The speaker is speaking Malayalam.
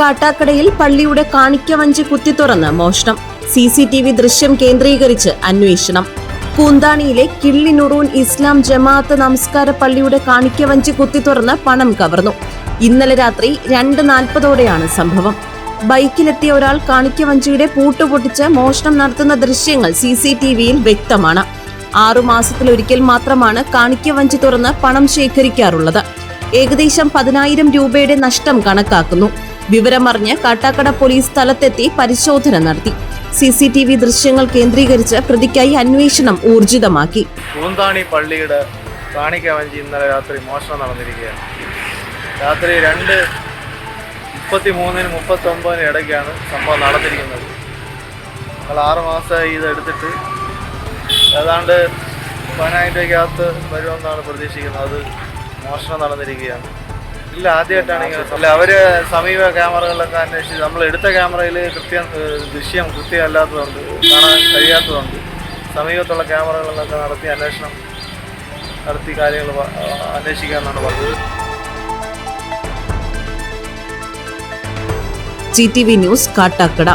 കാട്ടാക്കടയിൽ പള്ളിയുടെ കാണിക്കവഞ്ചി കുത്തിത്തുറന്ന് മോഷണം. CCTV ദൃശ്യം കേന്ദ്രീകരിച്ച് അന്വേഷണം. കൂന്താണിയിലെ കിള്ളിനുറൂൻ ഇസ്ലാം ജമാഅത്ത് നമസ്കാര പള്ളിയുടെ കാണിക്കവഞ്ചി കുത്തിത്തുറന്ന് പണം കവർന്നു. ഇന്നലെ രാത്രി 2:40 സംഭവം. ബൈക്കിലെത്തിയ ഒരാൾ കാണിക്കവഞ്ചിയുടെ പൂട്ടുപൊട്ടിച്ച് മോഷണം നടത്തുന്ന ദൃശ്യങ്ങൾ CCTVയിൽ വ്യക്തമാണ്. 6 മാസത്തിലൊരിക്കൽ മാത്രമാണ് കാണിക്കവഞ്ചി തുറന്ന് പണം ശേഖരിക്കാറുള്ളത്. ഏകദേശം 10,000 രൂപയുടെ നഷ്ടം കണക്കാക്കുന്നു. വിവരമറിഞ്ഞ് കാട്ടാക്കട പോലീസ് സ്ഥലത്തെത്തി പരിശോധന നടത്തി. CCTV ദൃശ്യങ്ങൾ കേന്ദ്രീകരിച്ച് പ്രതിക്കായി അന്വേഷണം ഊർജിതമാക്കി. കൂന്താണി പള്ളിയുടെ കാണിക്കവഞ്ചി ഇന്നലെ രാത്രി മോഷണം നടന്നിരിക്കുകയാണ്. രാത്രി 2:33-നും 39-നും ഇടയ്ക്കാണ് സംഭവം നടന്നിരിക്കുന്നത്. ഞങ്ങൾ 6 മാസമായി ഇതെടുത്തിട്ട് ഏതാണ്ട് 10,000 രൂപയ്ക്കകത്ത് വരുമെന്നാണ് പ്രതീക്ഷിക്കുന്നത്. അത് മോഷണം നടന്നിരിക്കുകയാണ്. ഇല്ല, ആദ്യമായിട്ടാണ് ഇങ്ങനെ. അല്ല, അവർ സമീപ ക്യാമറകളിലൊക്കെ അന്വേഷിച്ച് നമ്മൾ എടുത്ത ക്യാമറയിൽ ദൃശ്യം കൃത്യമല്ലാത്തതുകൊണ്ട്, കാണാൻ കഴിയാത്തതുകൊണ്ട് സമീപത്തുള്ള ക്യാമറകളിലൊക്കെ നടത്തി അന്വേഷണം നടത്തി കാര്യങ്ങൾ അന്വേഷിക്കാമെന്നാണ് പറഞ്ഞത്. GTV news, Kattakada.